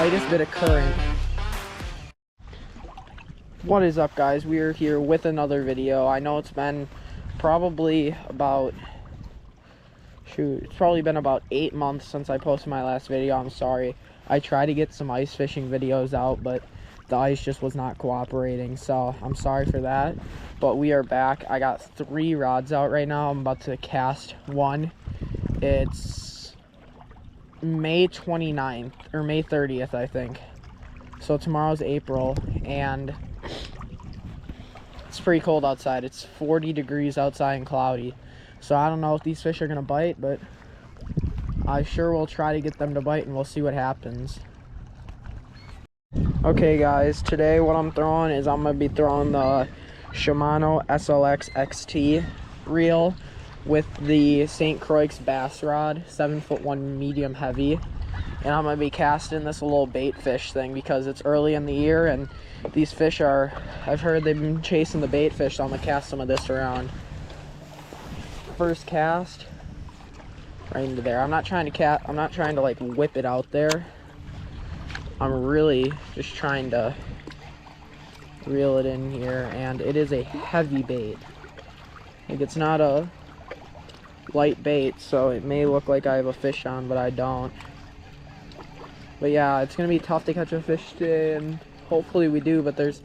slightest bit of current. What is up, guys? We are here with another video. I know it's been probably about, it's probably been about 8 months since I posted my last video. I'm sorry. I tried to get some ice fishing videos out, but the ice just was not cooperating, so I'm sorry for that. But we are back. I got 3 rods out right now. I'm about to cast one. It's May 29th or May 30th, I think. So tomorrow's April, and it's pretty cold outside. It's 40 degrees outside and cloudy. So I don't know if these fish are gonna bite, but I sure will try to get them to bite, and we'll see what happens. Okay, guys, today what I'm throwing is I'm gonna be throwing the Shimano SLX XT reel with the St. Croix bass rod, 7'1" medium heavy. And I'm gonna be casting this little bait fish thing because it's early in the year and these fish are, I've heard they've been chasing the bait fish, so I'm gonna cast some of this around. First cast, right into there. I'm not trying to like whip it out there. I'm really just trying to reel it in here, and it is a heavy bait. Like, it's not a light bait, so it may look like I have a fish on, but I don't. But yeah, it's gonna be tough to catch a fish today, and hopefully we do, but there's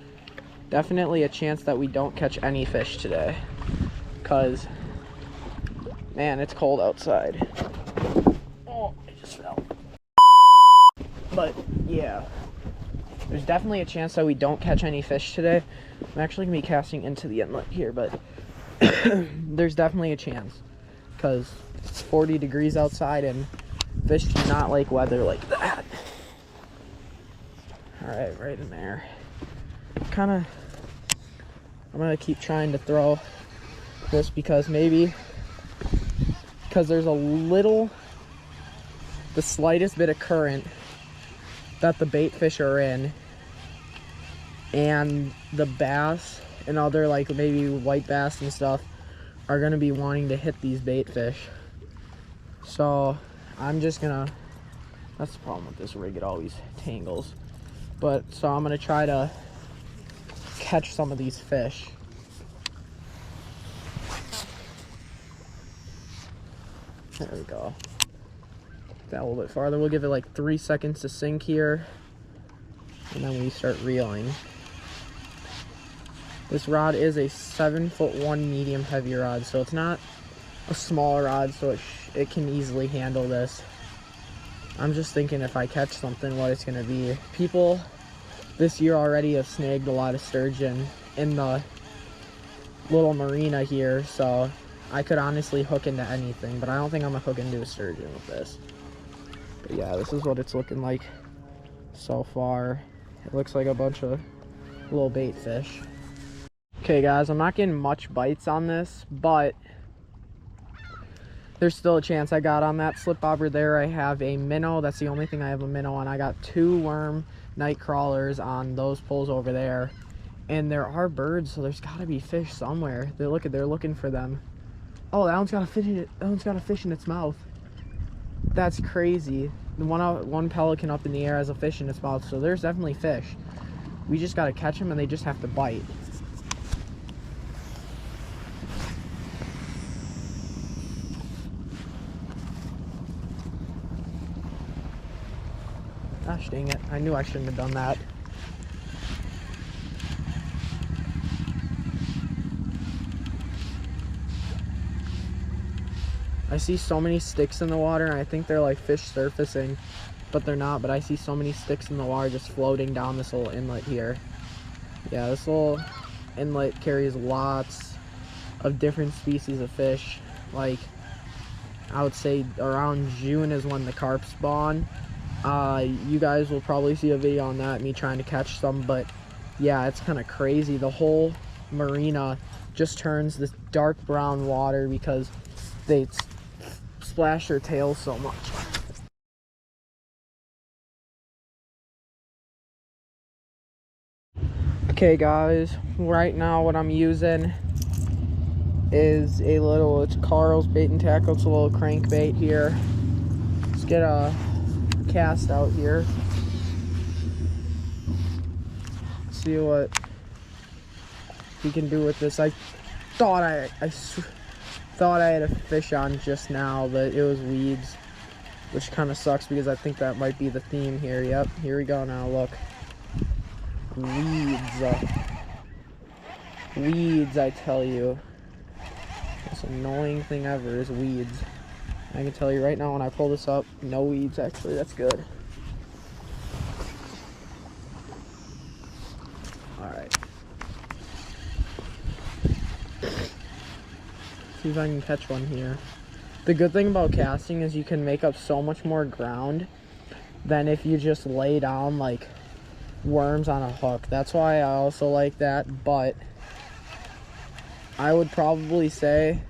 definitely a chance that we don't catch any fish today, because man, it's cold outside. Oh, it just fell. But yeah, there's definitely a chance that we don't catch any fish today. I'm actually gonna be casting into the inlet here, but there's definitely a chance because it's 40 degrees outside and fish do not like weather like that. All right, right in there. I'm gonna keep trying to throw this because there's the slightest bit of current that the bait fish are in, and the bass and other, like maybe white bass and stuff, are gonna be wanting to hit these bait fish. So I'm just gonna, that's the problem with this rig, it always tangles. But so I'm gonna try to catch some of these fish. There we go. That a little bit farther. We'll give it like 3 seconds to sink here, and then we start reeling. This rod is a 7'1" medium heavy rod, so it's not a small rod, so it can easily handle this. I'm just thinking if I catch something, what it's gonna be. People this year already have snagged a lot of sturgeon in the little marina here, so I could honestly hook into anything, but I don't think I'm gonna hook into a sturgeon with this. But yeah, this is what it's looking like so far. It looks like a bunch of little bait fish. Okay, guys, I'm not getting much bites on this, but there's still a chance. I got on that slip bobber there. I have a minnow. That's the only thing I have a minnow on. I got 2 worm night crawlers on those poles over there, and there are birds, so there's got to be fish somewhere. They're looking for them. Oh, that one's got a fish in it. That one's got a fish in its mouth. That's crazy. The one pelican up in the air has a fish in its mouth, so there's definitely fish. We just got to catch them, and they just have to bite. Gosh dang it, I knew I shouldn't have done that. I see so many sticks in the water, and I think they're like fish surfacing, but they're not. But I see so many sticks in the water just floating down this little inlet here. Yeah, this little inlet carries lots of different species of fish. Like, I would say around June is when the carp spawn. You guys will probably see a video on that, me trying to catch some, but yeah, it's kind of crazy. The whole marina just turns this dark brown water because they splash their tails so much. Okay, guys, right now what I'm using is it's Carl's Bait and Tackle. It's a little crankbait here. Let's get a cast out here. see what he can do with this. I thought I had a fish on just now, but it was weeds, which kind of sucks because I think that might be the theme here. Yep, here we go now, look. Weeds. Weeds, I tell you. Most annoying thing ever is weeds. I can tell you right now when I pull this up, no weeds actually, that's good. Alright. See if I can catch one here. The good thing about casting is you can make up so much more ground than if you just lay down like worms on a hook. That's why I also like that, but I would probably say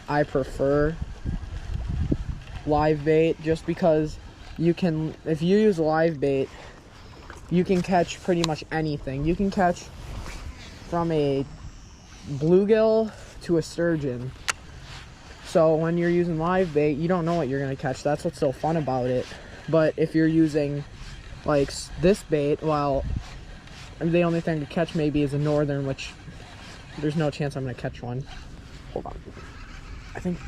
I prefer live bait just because you can, if you use live bait, you can catch pretty much anything. You can catch from a bluegill to a sturgeon. So when you're using live bait, you don't know what you're gonna catch. That's what's so fun about it. But if you're using like this bait, well, the only thing to catch maybe is a northern, which there's no chance I'm gonna catch one. Hold on. I think,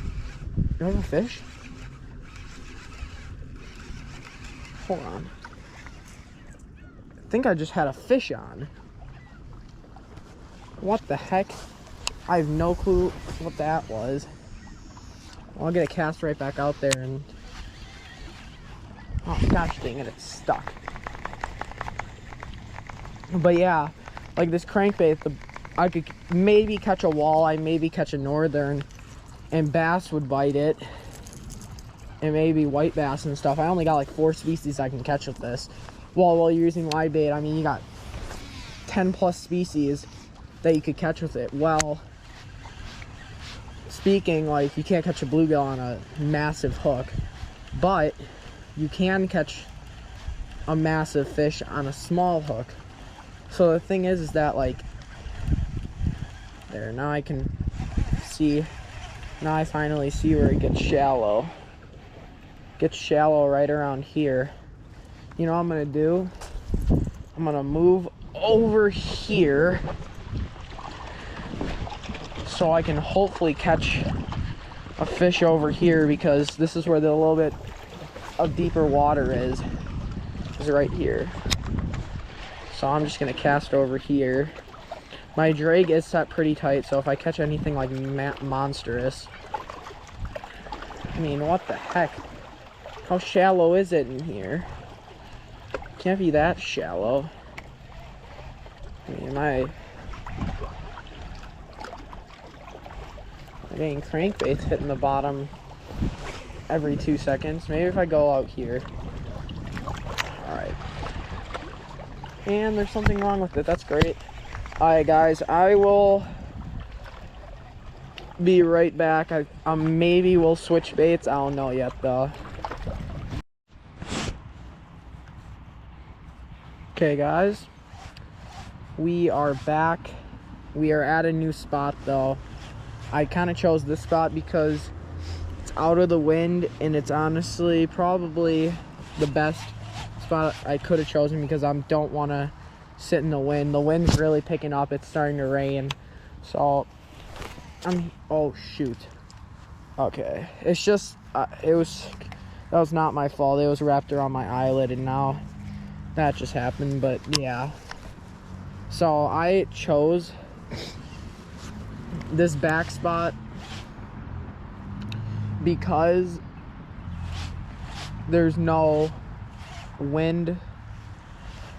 do I have a fish? Hold on. I think I just had a fish on. What the heck? I have no clue what that was. Well, I'll get a cast right back out there and... Oh gosh dang it, it's stuck. But yeah, like this crankbait, I could maybe catch a walleye, maybe catch a northern, and bass would bite it. And maybe white bass and stuff. I only got like 4 species I can catch with this. Well, while you're using live bait, I mean, you got 10 plus species that you could catch with it. Well, speaking, like, you can't catch a bluegill on a massive hook, but you can catch a massive fish on a small hook. So the thing is that, like, there, now I can see, now I finally see where it gets shallow. Gets shallow right around here. You know what I'm gonna do? I'm gonna move over here so I can hopefully catch a fish over here, because this is where the little bit of deeper water is right here. So I'm just gonna cast over here. My drag is set pretty tight, so if I catch anything like monstrous, I mean, what the heck? How shallow is it in here? Can't be that shallow. I mean, my dang crankbait's hitting the bottom every 2 seconds. Maybe if I go out here. Alright. And there's something wrong with it. That's great. Alright guys, I will be right back. Maybe we'll switch baits. I don't know yet though. Okay guys, we are back. We are at a new spot though. I kind of chose this spot because it's out of the wind, and it's honestly probably the best spot I could have chosen because I don't want to sit in the wind. The wind's really picking up. It's starting to rain. So oh shoot. Okay, it's just that was not my fault. It was wrapped around my eyelid, and now that just happened. But yeah, so I chose this back spot because there's no wind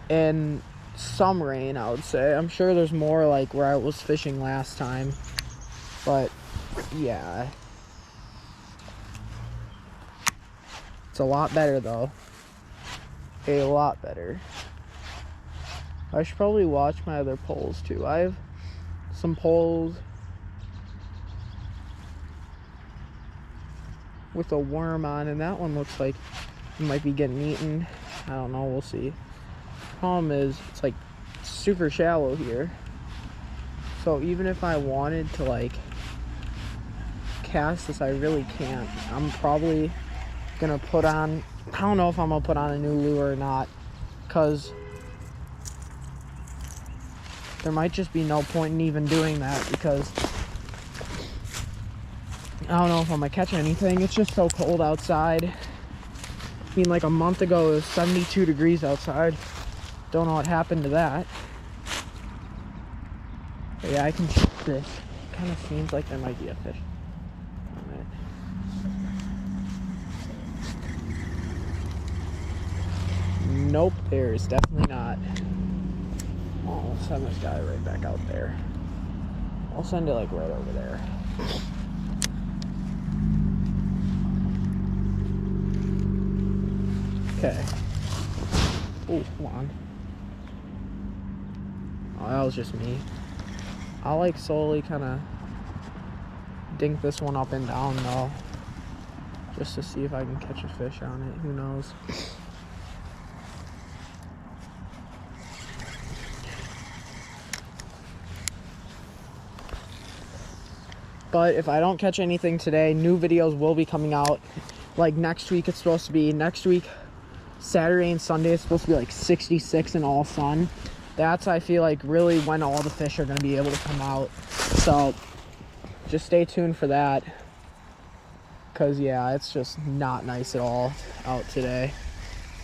and some rain, I would say. I'm sure there's more like where I was fishing last time, but yeah, it's a lot better though. A lot better. I should probably watch my other poles too. I have some poles with a worm on, and that one looks like it might be getting eaten. I don't know, we'll see. Problem is, it's like super shallow here. So even if I wanted to like cast this, I really can't. I'm probably gonna put on, I don't know if I'm gonna put on a new lure or not, because there might just be no point in even doing that because I don't know if I'm gonna catch anything. It's just so cold outside. I mean, like a month ago it was 72 degrees outside. Don't know what happened to that. But yeah, I can shoot fish. Kind of seems like there might be a fish on it. Nope, there's definitely not. Oh, I'll send this guy right back out there. I'll send it like right over there. Okay. Oh, come on. Oh, that was just me. I'll like slowly kind of dink this one up and down though, just to see if I can catch a fish on it. Who knows? But if I don't catch anything today, new videos will be coming out. Like next week, it's supposed to be, next week, Saturday and Sunday, it's supposed to be like 66 and all sun. That's, I feel like, really when all the fish are going to be able to come out. So just stay tuned for that. Because, yeah, it's just not nice at all out today.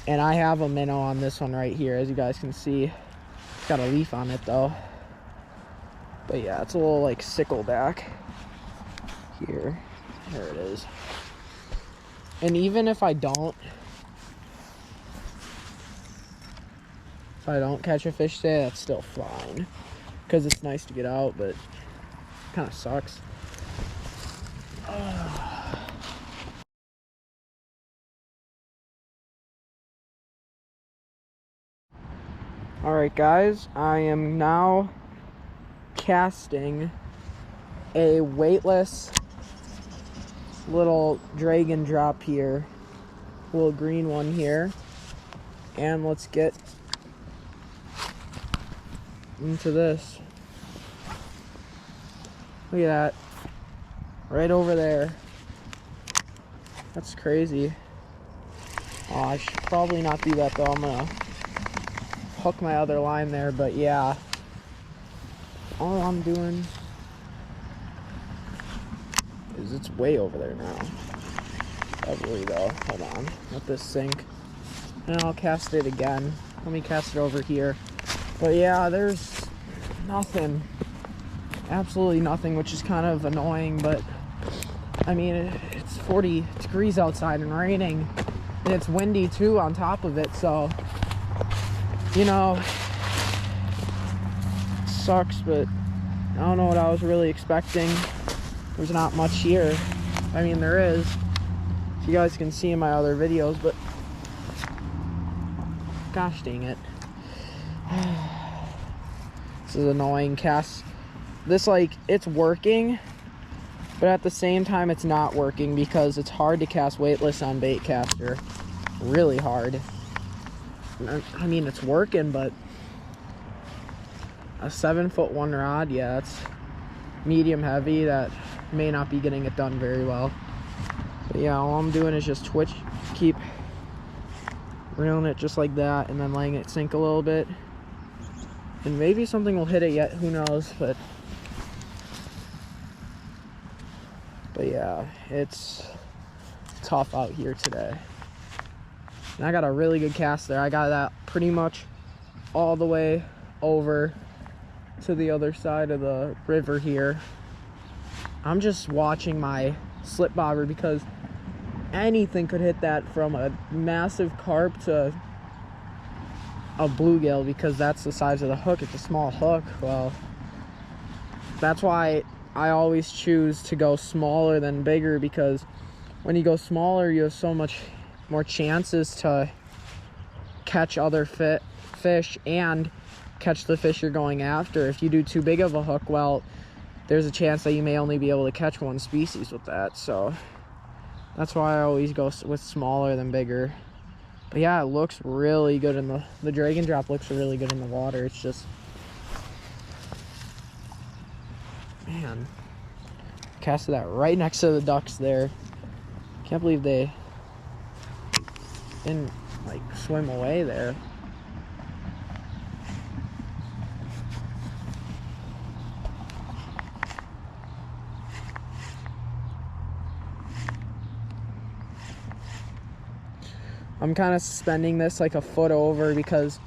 And I have a minnow on this one right here, as you guys can see. It's got a leaf on it, though. But, yeah, it's a little, like, sickleback. Here. There it is. And even if I don't catch a fish today, that's still fine. Because it's nice to get out, but it kind of sucks. Alright guys, I am now casting a weightless little dragon drop here, little green one here, and let's get into this. Look at that, right over there. That's crazy. Oh, I should probably not do that though. I'm gonna hook my other line there, but yeah, all I'm doing is it's way over there now. Lovely though. Hold on, let this sink, and I'll cast it again. Let me cast it over here. But yeah, there's nothing, absolutely nothing, which is kind of annoying. But I mean, it's 40 degrees outside and raining, and it's windy too on top of it, so you know, it sucks. But I don't know what I was really expecting. There's not much here. I mean, there is, if you guys can see in my other videos, but gosh dang it. This is annoying. Cast this, like, it's working, but at the same time it's not working because it's hard to cast weightless on Baitcaster. Really hard. I mean, it's working, but a 7'1" rod, yeah, it's medium heavy. That may not be getting it done very well. But yeah, all I'm doing is just keep reeling it just like that, and then letting it sink a little bit. And maybe something will hit it yet, who knows, but yeah, it's tough out here today. And I got a really good cast there. I got that pretty much all the way over to the other side of the river here. I'm just watching my slip bobber because anything could hit that, from a massive carp to a bluegill, because that's the size of the hook. It's a small hook. Well, that's why I always choose to go smaller than bigger, because when you go smaller you have so much more chances to catch other fish and catch the fish you're going after. If you do too big of a hook, well, there's a chance that you may only be able to catch one species with that. So that's why I always go with smaller than bigger. But yeah, it looks really good in the dragon drop looks really good in the water. It's just, man, casted that right next to the ducks there. Can't believe they didn't like swim away there. I'm kind of suspending this like a foot over because,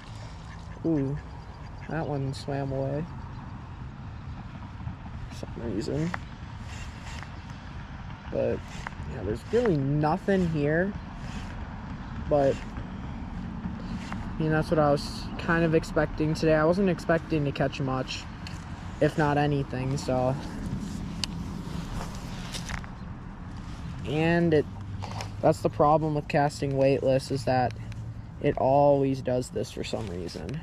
ooh, that one swam away for some reason. But yeah, there's really nothing here. But that's what I was kind of expecting today. I wasn't expecting to catch much, if not anything. So, and that's the problem with casting weightless, is that it always does this for some reason.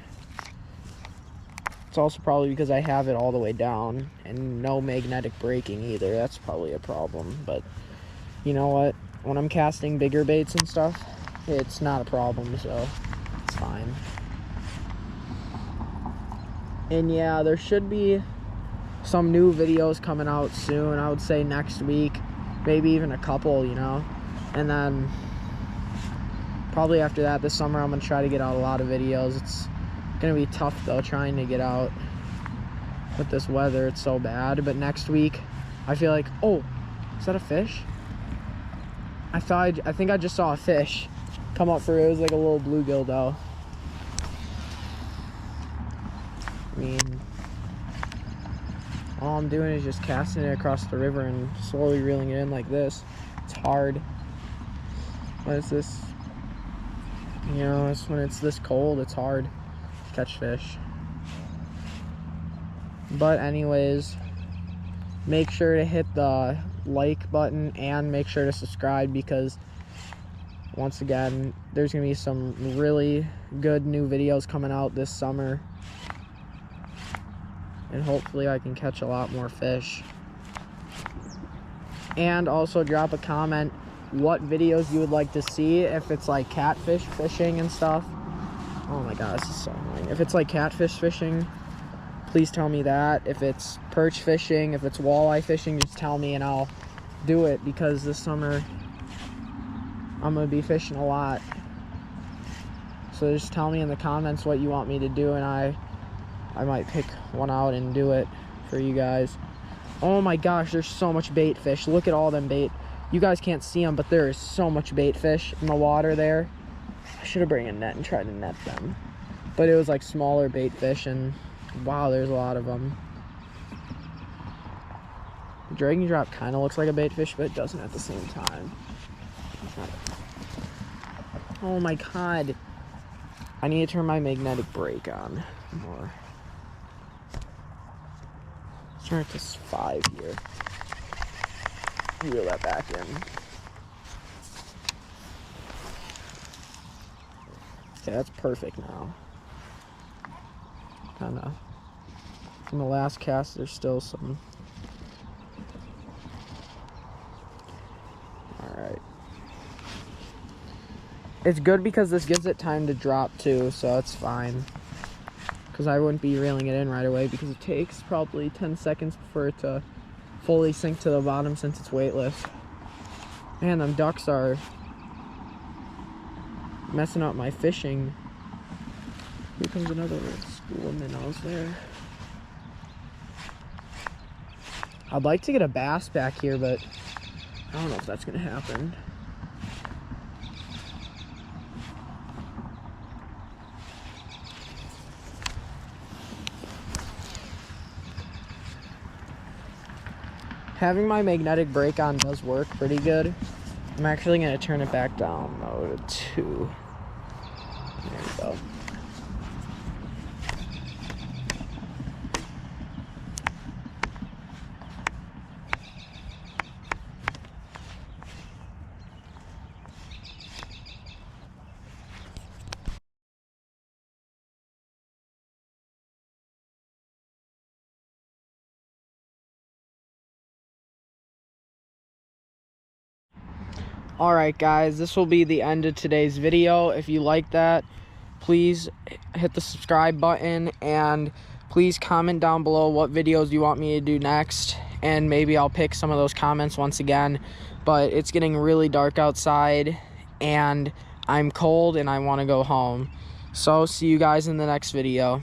It's also probably because I have it all the way down and no magnetic braking either. That's probably a problem. But you know what? When I'm casting bigger baits and stuff, it's not a problem, so it's fine. And yeah, there should be some new videos coming out soon. I would say next week, maybe even a couple, and then probably after that, this summer, I'm gonna try to get out a lot of videos. It's gonna be tough though, trying to get out with this weather. It's so bad. But next week, I feel like, oh, is that a fish? I think I just saw a fish come up for it. It was like a little bluegill though. I mean, all I'm doing is just casting it across the river and slowly reeling it in like this. It's hard. What is this? It's when it's this cold, it's hard to catch fish. But anyways, make sure to hit the like button and make sure to subscribe, because once again, there's gonna be some really good new videos coming out this summer, and hopefully I can catch a lot more fish. And also drop a comment what videos you would like to see, if it's like catfish fishing and stuff. Oh my god, this is so annoying. If it's like catfish fishing, please tell me that. If it's perch fishing, if it's walleye fishing, just tell me and I'll do it, because this summer I'm gonna be fishing a lot. So just tell me in the comments what you want me to do, and I might pick one out and do it for you guys. Oh my gosh, there's so much bait fish. Look at all them bait. You guys can't see them, but there is so much bait fish in the water there. I should have brought a net and tried to net them. But it was like smaller bait fish, and wow, there's a lot of them. The dragon drop kind of looks like a bait fish, but it doesn't at the same time. Oh my god. I need to turn my magnetic brake on more. Let's turn it to 5 here. Reel that back in. Okay, that's perfect now. Kinda. From the last cast, there's still some. Alright. It's good because this gives it time to drop too, so it's fine. Because I wouldn't be reeling it in right away, because it takes probably 10 seconds for it to fully sink to the bottom since it's weightless. Man, them ducks are messing up my fishing. Here comes another school of minnows there. I'd like to get a bass back here, but I don't know if that's gonna happen. Having my magnetic brake on does work pretty good. I'm actually going to turn it back down though to 2. There we go. Alright guys, this will be the end of today's video. If you like that, please hit the subscribe button, and please comment down below what videos you want me to do next, and maybe I'll pick some of those comments once again. But it's getting really dark outside and I'm cold and I want to go home. So see you guys in the next video.